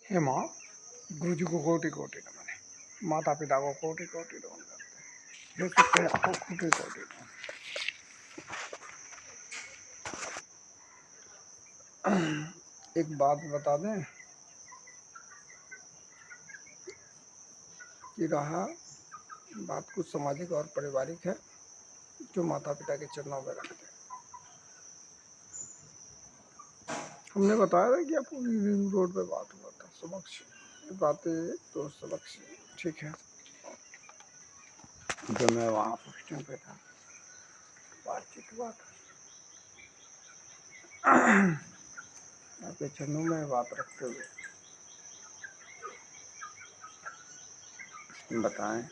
हे माँ, गुरु जी को कोटि कोटि नमन। माता पिता को कोटि कोटि नमन करते हैं। हे सत्य आपको कोटि कोटि नमन। एक बात बता दें कि रहा बात कुछ सामाजिक और पारिवारिक है जो माता पिता के चरणों में रखते हैं। हमने बताया था कि आपको रिंग रोड पे बात हुआ था समक्ष बातें तो समक्ष ठीक है। जब मैं वहाँ पोस्टिंग पे था बातचीत हुआ था। आपके चरणों में बात रखते हुए बताएं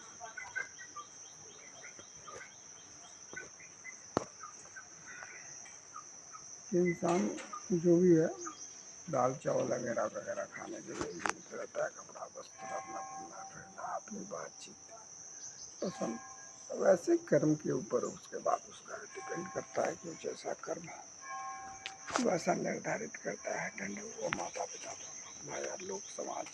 कि इंसान जो भी है दाल चावल वगैरह वगैरह खाने के लिए जीवित रहता है। कपड़ा वस्त्र अपना घूमना फिरना अपनी बातचीत पसंद वैसे कर्म के ऊपर उसके बाद उसका डिपेंड करता है कि जैसा कर्म हो वैसा निर्धारित करता है दंड वो माता पिता भाई लोग समाज।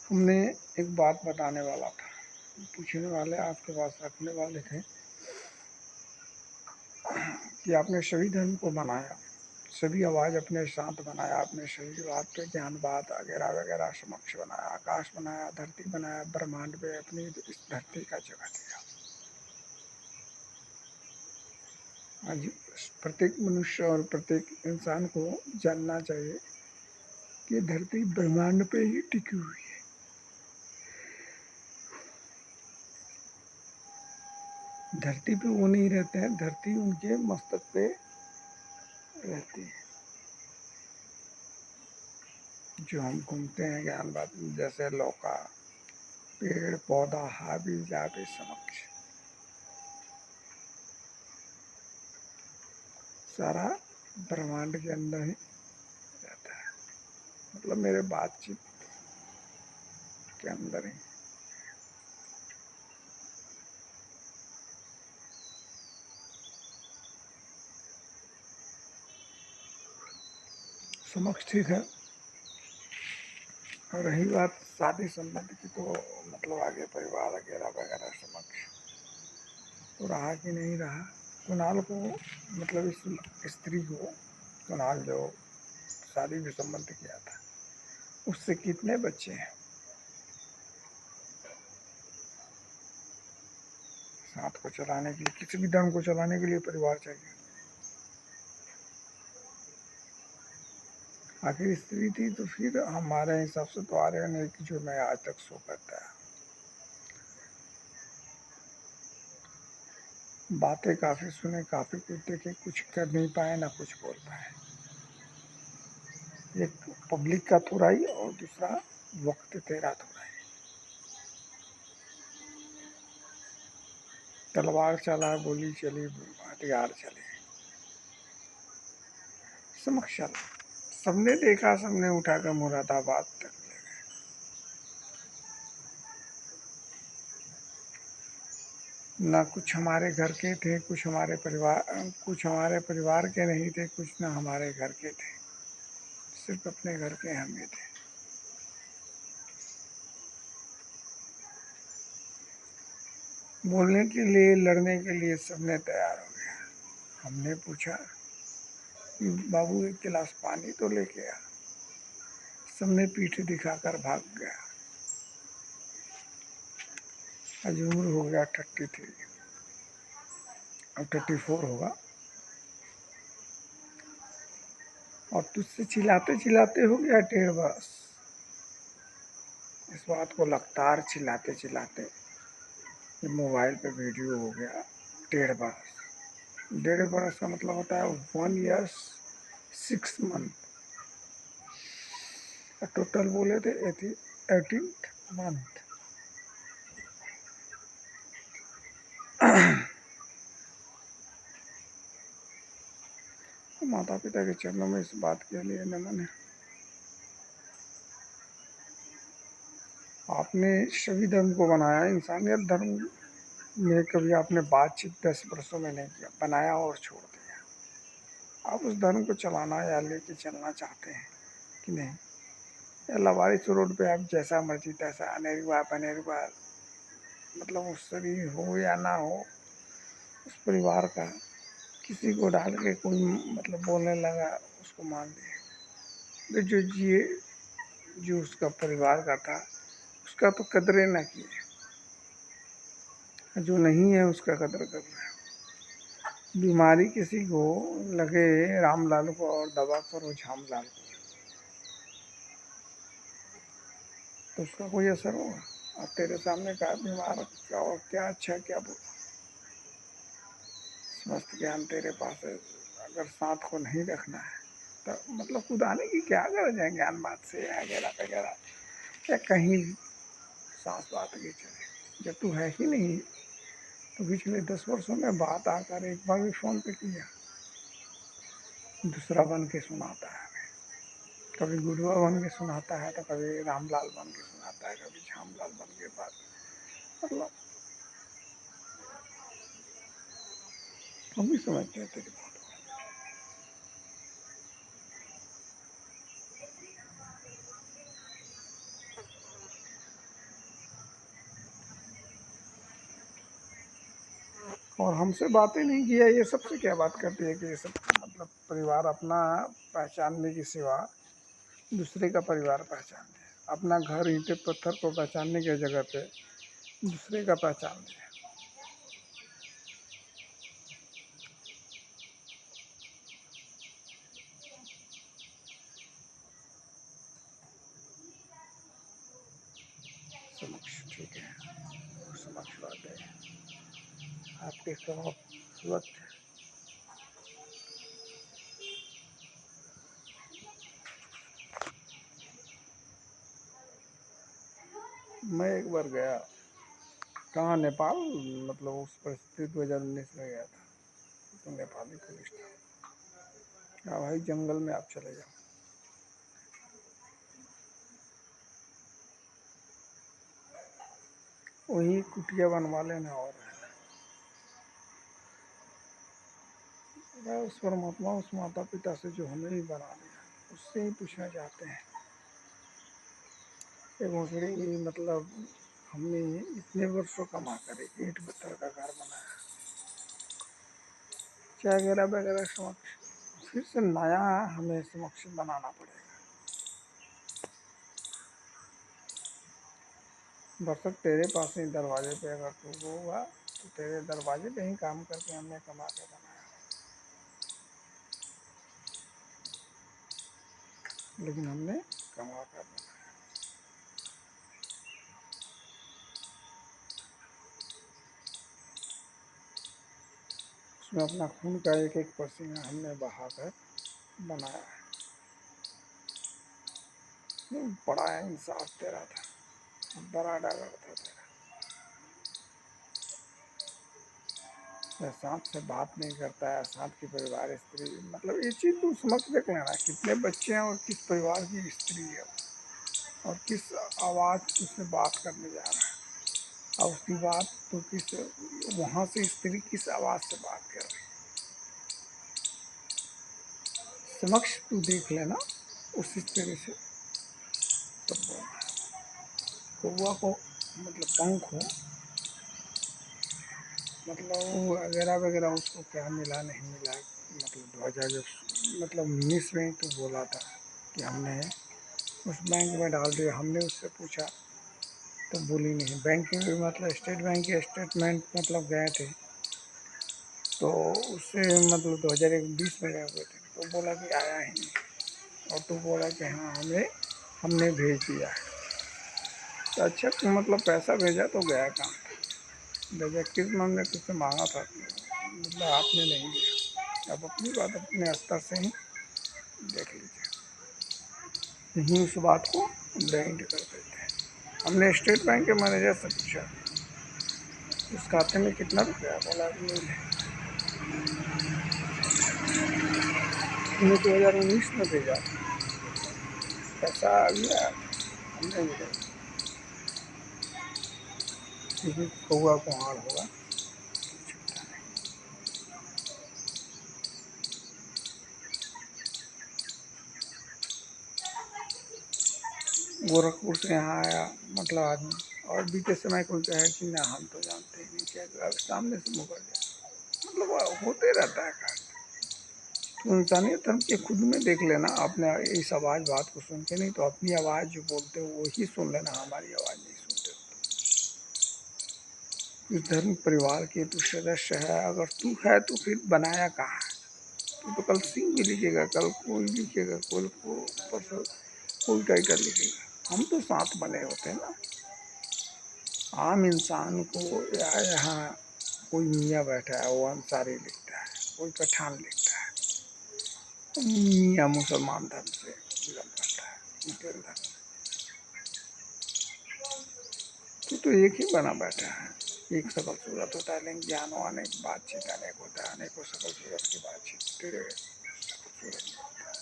हमने एक बात बताने वाला था, पूछने वाले आपके पास रखने वाले थे कि आपने सभी धर्म को बनाया, सभी आवाज अपने साथ बनाया, आपने सभी बात पे ज्ञान बात वगैरह वगैरह समक्ष बनाया, आकाश बनाया, धरती बनाया, ब्रह्मांड पे अपनी इस धरती का जगह दिया। आज प्रत्येक मनुष्य और प्रत्येक इंसान को जानना चाहिए कि धरती ब्रह्मांड पे ही टिकी हुई है। धरती पे वो नहीं रहते हैं, धरती उनके मस्तक पे रहती है। जो हम घूमते हैं ज्ञान बात जैसे लौका पेड़ पौधा हावी जावे समक्ष सारा ब्रह्मांड के अंदर ही रहता है। मतलब मेरे बातचीत के अंदर ही समक्ष ठीक है। और रही बात शादी संबंध की तो मतलब आगे परिवार वगैरह वगैरह समक्ष तो रहा कि नहीं रहा। कुणाल को मतलब इस स्त्री को कुणाल जो शादी भी संबंध किया था उससे कितने बच्चे हैं? 7 को चलाने के लिए किसी भी धर्म को चलाने के लिए परिवार चाहिए। आखिर स्त्री थी तो फिर हमारे हिसाब से तो आर्यन एक जो मैं आज तक सो करता है। बातें काफी सुने काफी कुछ देखे कुछ कर नहीं पाए ना कुछ बोल पाए। एक पब्लिक का थोड़ाई और दूसरा वक्त तेरा थोड़ाई। तलवार चला गोली चली हथियार चले समक्ष चला। सबने देखा सबने उठाकर मुरादाबाद तक ले गए। ना कुछ हमारे घर के थे कुछ हमारे परिवार के नहीं थे कुछ ना हमारे घर के थे सिर्फ अपने घर के हम ही थे। बोलने के लिए लड़ने के लिए सबने तैयार हो गया। हमने पूछा कि बाबू एक गिलास पानी तो लेके आ। सबने पीठ दिखाकर भाग गया। आज उम्र हो गया 33 अब 34 होगा। और तुझसे चिल्लाते चिल्लाते हो गया 1.5 बरस। इस बात को लगातार चिल्लाते चिल्लाते मोबाइल पे वीडियो हो गया 1.5 बरस। 1.5 बरस का मतलब होता है 1 year 6 month। टोटल बोले थे 18th मंथ। माता पिता के चरणों में इस बात के लिए नमन है। आपने सभी धर्म को बनाया, इंसानियत धर्म में कभी आपने बातचीत 10 वर्षों में नहीं किया, बनाया और छोड़ दिया। आप उस धर्म को चलाना या लेके चलना चाहते हैं कि नहीं, या लवारिस रोड पे आप जैसा मर्जी तैसा अनेरवा पनेरवा, मतलब उस शरीर हो या ना हो, उस परिवार का किसी को डाल के कोई मतलब बोलने लगा उसको मान लिया। तो जो जिए, जो उसका परिवार का था उसका तो कदर ना किए, जो नहीं है उसका कदर कर रहे हैं। बीमारी किसी को लगे रामलाल को और दवा करो झामलाल को, तो उसका कोई असर होगा? और तेरे सामने का बीमार क्या और क्या अच्छा क्या बुरा, समस्त ज्ञान तेरे पास है। अगर सांत को नहीं रखना है तो मतलब कुदाने की क्या गरज है ज्ञान बात से वगैरह वगैरह, या कहीं भी सांस बात की चले जब तू है ही नहीं। तो पिछले 10 वर्षों में बात आकर एक बार भी फोन पे किया, दूसरा बन के सुनाता है, कभी गुरुआ बन के सुनाता है तो कभी रामलाल बन के सुनाता है, कभी झामलाल बन के बात, मतलब हम भी समझते हैं तेरी बात। और हमसे बातें नहीं किया, ये सबसे क्या बात करती है कि ये सब मतलब परिवार अपना पहचानने की सिवा दूसरे का परिवार पहचान ले, अपना घर ईंटे पत्थर को पहचानने की जगह पे दूसरे का पहचान ले। समक्ष ठीक है, समक्ष बात है आपके वक्त। मैं एक बार गया, कहाँ, नेपाल, मतलब उस परिस्थिति 2019 में गया था, तो नेपाली पुलिस था। हाँ भाई जंगल में आप चले जाओ, वही कुटिया बनवा लेना और है। उस परमात्मा उस माता पिता से जो हमें ही बना दिया उससे ही पूछना चाहते हैं कि भोसड़ी मतलब हमने इतने वर्षों कमा कर एक ईंट पत्थर का घर बनाया, चाय वगैरह वगैरह समक्ष फिर से नया हमें समक्ष बनाना पड़ेगा। दर्शक तेरे पास ही दरवाजे पे अगर तू होगा तो तेरे दरवाजे पे ही काम करके हमने कमा के बनाया, लेकिन हमने कमा कर बनाया। उसमें अपना खून का एक एक पसीना हमने बहा कर बनाया है। बड़ा इंसाफ तेरा था, बड़ा डर था तेरा। सांप से बात नहीं करता है, सांप की परिवार स्त्री, मतलब ये चीज तू समझ देख लेना कितने बच्चे हैं और किस परिवार की स्त्री है और किस आवाज उससे बात करने जा रहा है, और उसकी बात तो किस वहां से स्त्री किस आवाज से बात कर रही है, समक्ष तू देख लेना उस स्त्री से। तो कौआ को मतलब पंख हो, मतलब वगैरह वगैरह उसको क्या मिला नहीं मिला, मतलब 2000 मतलब 19 में ही तो बोला था कि हमने उस बैंक में डाल दिया। हमने उससे पूछा तो बोली नहीं, बैंकिंग भी मतलब स्टेट बैंक के स्टेटमेंट मतलब गए थे, तो उससे मतलब 2020 में गए हुए थे, तो बोला कि आया ही नहीं, और तो बोला कि हाँ हमें हमने भेज दिया है। तो अच्छा मतलब पैसा भेजा तो गया काम, भेजा किस मन ने तुझसे मांगा था, मतलब आपने नहीं दिया। अब अपनी बात अपने स्तर से ही देख लीजिए, यहीं उस बात को डेंट कर देते हैं। हमने स्टेट बैंक के मैनेजर से पूछा उस खाते में कितना रुपया, बोला नील है, हमने 2019 में भेजा, पैसा आ गया हमने भेजा, किसी कौआ को हार होगा। गोरखपुर से यहाँ आया मतलब आदमी, और बीते समय कोई कहे कि ना हम तो जानते ही नहीं, क्या सामने से मुकर जाए, मतलब होते रहता है कार्य। तो इंसानियत धर्म के खुद में देख लेना, अपने इस आवाज़ बात को सुन के, नहीं तो अपनी आवाज़ जो बोलते हो वही सुन लेना, हमारी आवाज़ नहीं सुनते। इस धर्म परिवार के तू सदस्य है, अगर तू है तो फिर बनाया कहाँ है? तू तो कल सिंह भी लिखेगा, कल कोई लिखेगा, कल को परसों कोई टाइटल लिखेगा, हम तो साथ बने होते हैं ना। आम इंसान को या यहाँ कोई मियाँ बैठा है वो अंसारी लिखता है, कोई पठान लिखता है, मियाँ मुसलमान धर्म से बिलोंग करता है, मुस्लिम धर्म। तो एक ही बना बैठा है, एक सकल सूरत होता है, लेकिन ज्ञान अनेक बातचीत अनेक होता है, अनेकों सकल सूरत की बातचीत तेरे सकल सूरत में होता है।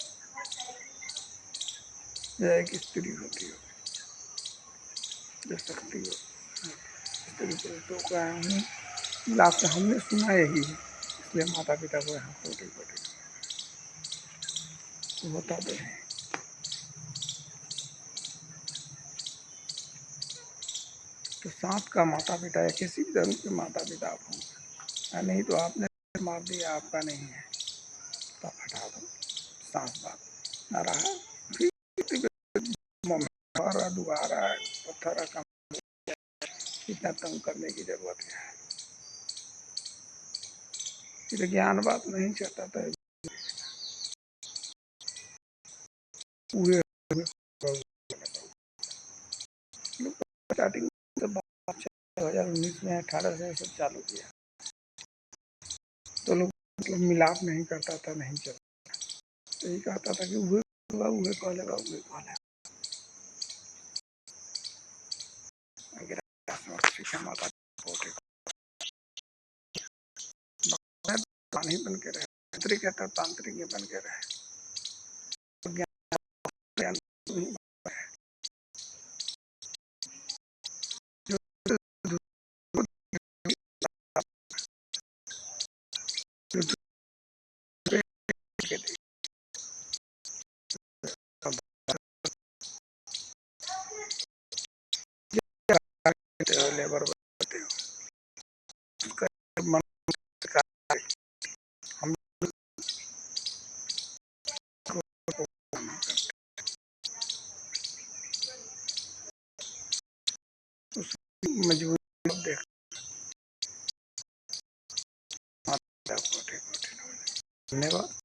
यह एक स्त्री होती है जो शक्ति हो, स्त्री पुरुषों का हूँ लाभ से हमने सुना यही है, इसलिए माता पिता को यहाँ छोटे छोटे तो बताते हैं। तो सांप का माता पिता या किसी भी धर्म के माता पिता आप होंगे, नहीं तो आपने मार दिया, आपका नहीं है तो आप हटा दो, सांस बात न रहा, फिर दोबारा पत्थर का इतना तंग करने की जरूरत है। फिर ज्ञान बात नहीं चाहता था पूरे स्टार्टिंग 2019 में 18 से सब चालू किया, तो लोग मतलब मिलाप नहीं करता था, नहीं चलता, तो यही कहता था कि उहे कॉलेगा उहे कॉलेगा। शिक्षा माता पानी बन के रहे, तांत्रिक है तो तांत्रिक ही बन के रहे, ज्ञान लेबर बनते हो, मन हम मजबूरी देख धन्यवाद।